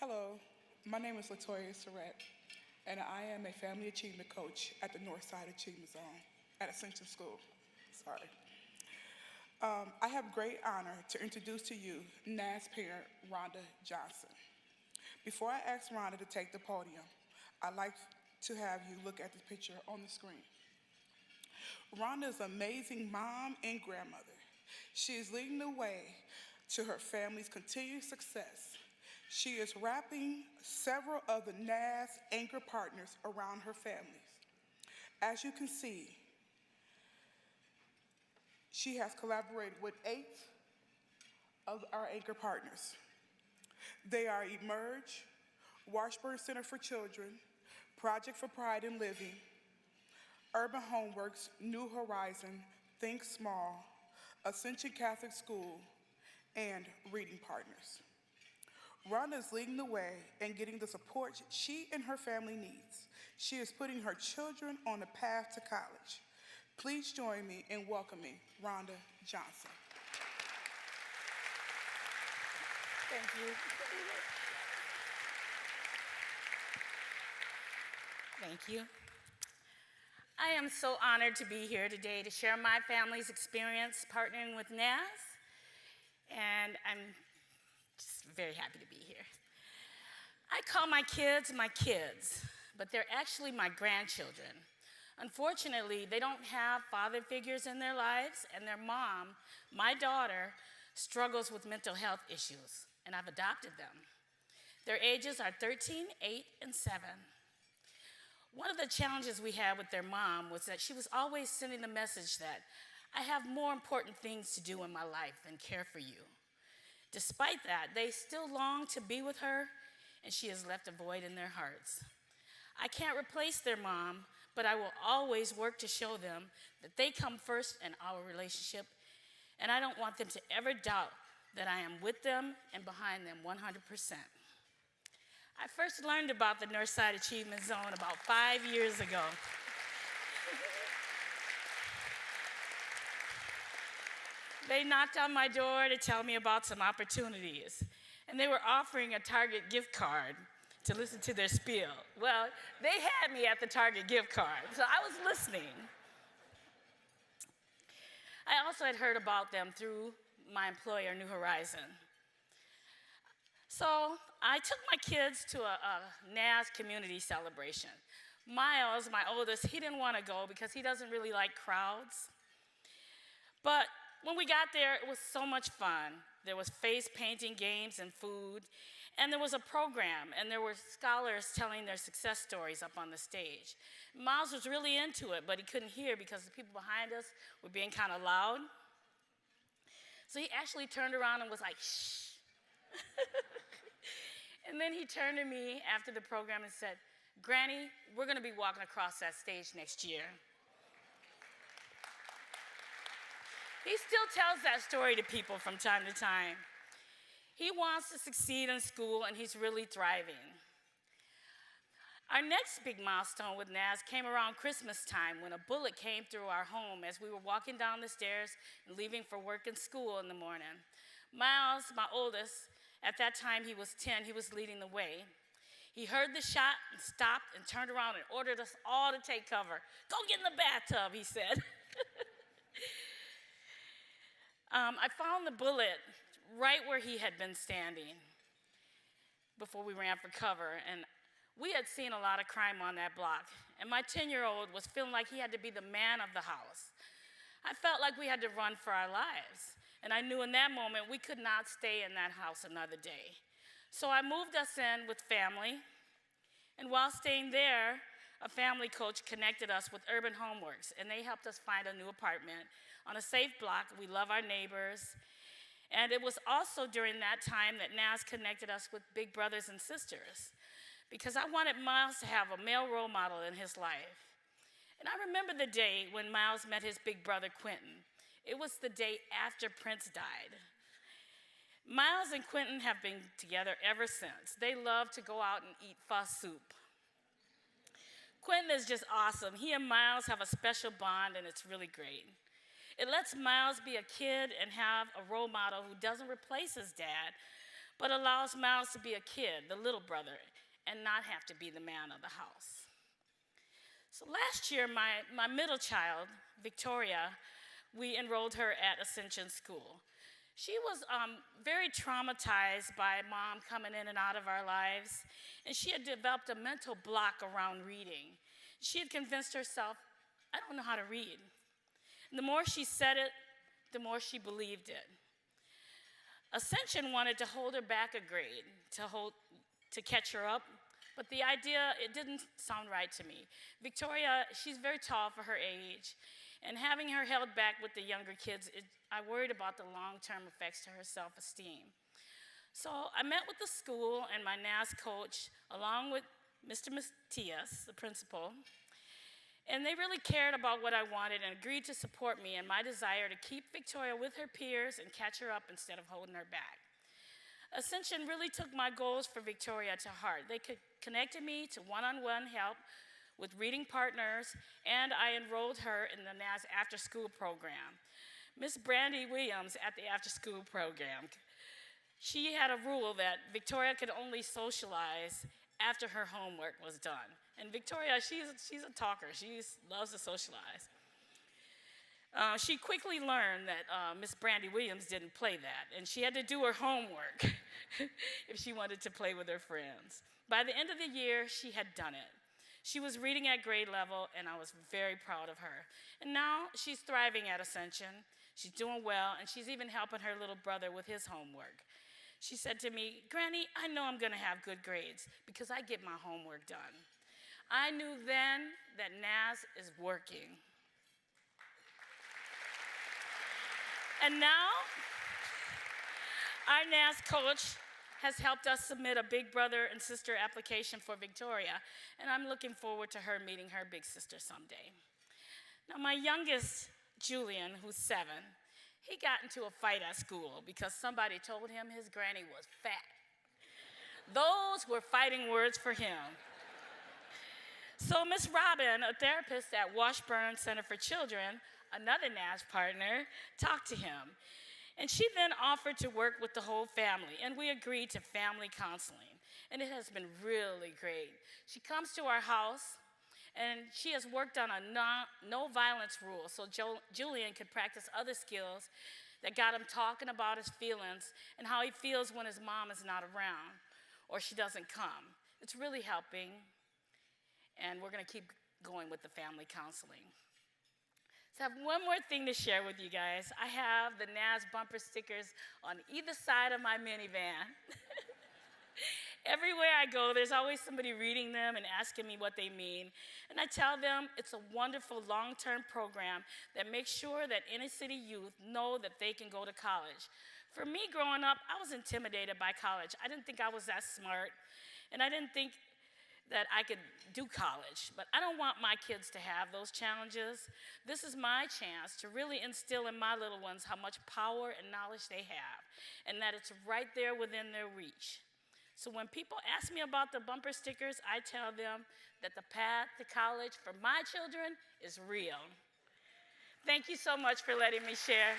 Hello, my name is LaToya Surratt, and I am a family achievement coach at the Northside Achievement Zone at Ascension School. Sorry. I have great honor to introduce to you NAZ Parent Rhonda Johnson. Before I ask Rhonda to take the podium, I'd like to have you look at the picture on the screen. Rhonda is an amazing mom and grandmother. She is leading the way to her family's continued success. She is wrapping several of the NAZ anchor partners around her families. As you can see, she has collaborated with 8 of our anchor partners. They are Emerge, Washburn Center for Children, Project for Pride in Living, Urban Homeworks, New Horizon, Think Small, Ascension Catholic School, and Reading Partners. Rhonda is leading the way and getting the support she and her family needs. She is putting her children on a path to college. Please join me in welcoming Rhonda Johnson. Thank you. Thank you. I am so honored to be here today to share my family's experience partnering with NAZ, and I'm just very happy to be here. I call my kids, but they're actually my grandchildren. Unfortunately, they don't have father figures in their lives, and their mom, my daughter, struggles with mental health issues, and I've adopted them. Their ages are 13, 8, and 7. One of the challenges we had with their mom was that she was always sending the message that I have more important things to do in my life than care for you. Despite that, they still long to be with her, and she has left a void in their hearts. I can't replace their mom, but I will always work to show them that they come first in our relationship, and I don't want them to ever doubt that I am with them and behind them 100%. I first learned about the Northside Achievement Zone about 5 years ago. They knocked on my door to tell me about some opportunities, and they were offering a Target gift card to listen to their spiel. Well, they had me at the Target gift card, so I was listening. I also had heard about them through my employer, New Horizon. So I took my kids to a NAZ community celebration. Miles, my oldest, he didn't want to go because he doesn't really like crowds. But when we got there, it was so much fun. There was face painting games and food, and there was a program, and there were scholars telling their success stories up on the stage. Miles was really into it, but he couldn't hear because the people behind us were being kind of loud. So he actually turned around and was like, shh. And then he turned to me after the program and said, Granny, we're going to be walking across that stage next year. He still tells that story to people from time to time. He wants to succeed in school, and he's really thriving. Our next big milestone with NAZ came around Christmas time when a bullet came through our home as we were walking down the stairs and leaving for work and school in the morning. Miles, my oldest, at that time he was 10, he was leading the way. He heard the shot and stopped and turned around and ordered us all to take cover. Go get in the bathtub, he said. I found the bullet right where he had been standing before we ran for cover, and we had seen a lot of crime on that block, and my 10-year-old was feeling like he had to be the man of the house. I felt like we had to run for our lives, and I knew in that moment we could not stay in that house another day. So I moved us in with family, and while staying there, a family coach connected us with Urban Homeworks, and they helped us find a new apartment on a safe block. We love our neighbors. And it was also during that time that NAZ connected us with big brothers and sisters, because I wanted Miles to have a male role model in his life. And I remember the day when Miles met his big brother, Quentin. It was the day after Prince died. Miles and Quentin have been together ever since. They love to go out and eat pho soup. Quentin is just awesome. He and Miles have a special bond, and it's really great. It lets Miles be a kid and have a role model who doesn't replace his dad, but allows Miles to be a kid, the little brother, and not have to be the man of the house. So last year, my middle child, Victoria, we enrolled her at Ascension School. She was very traumatized by mom coming in and out of our lives, and she had developed a mental block around reading. She had convinced herself, I don't know how to read. And the more she said it, the more she believed it. Ascension wanted to hold her back a grade, to catch her up, but the idea, it didn't sound right to me. Victoria, she's very tall for her age, and having her held back with the younger kids, I worried about the long-term effects to her self-esteem. So I met with the school and my NAZ coach, along with Mr. Matias, the principal, and they really cared about what I wanted and agreed to support me in my desire to keep Victoria with her peers and catch her up instead of holding her back. Ascension really took my goals for Victoria to heart. They connected me to one-on-one help with reading partners, and I enrolled her in the NAZ after-school program. Miss Brandy Williams at the after-school program, she had a rule that Victoria could only socialize after her homework was done. And Victoria, she's a talker. She loves to socialize. She quickly learned that Miss Brandy Williams didn't play that, and she had to do her homework if she wanted to play with her friends. By the end of the year, she had done it. She was reading at grade level, and I was very proud of her. And now she's thriving at Ascension. She's doing well, and she's even helping her little brother with his homework. She said to me, Granny, I know I'm gonna have good grades because I get my homework done. I knew then that NAZ is working. And now, our NAZ coach has helped us submit a big brother and sister application for Victoria, and I'm looking forward to her meeting her big sister someday. Now, my youngest, Julian, who's 7, he got into a fight at school because somebody told him his granny was fat. Those were fighting words for him. So Miss Robin, a therapist at Washburn Center for Children, another NAZ partner, talked to him. And she then offered to work with the whole family, and we agreed to family counseling. And it has been really great. She comes to our house, and she has worked on a no violence rule, so Julian could practice other skills that got him talking about his feelings and how he feels when his mom is not around or she doesn't come. It's really helping, and we're gonna keep going with the family counseling. So I have one more thing to share with you guys. I have the NAZ bumper stickers on either side of my minivan. Everywhere I go, there's always somebody reading them and asking me what they mean. And I tell them it's a wonderful long-term program that makes sure that inner city youth know that they can go to college. For me growing up, I was intimidated by college. I didn't think I was that smart, and I didn't think that I could do college, but I don't want my kids to have those challenges. This is my chance to really instill in my little ones how much power and knowledge they have, and that it's right there within their reach. So when people ask me about the bumper stickers, I tell them that the path to college for my children is real. Thank you so much for letting me share.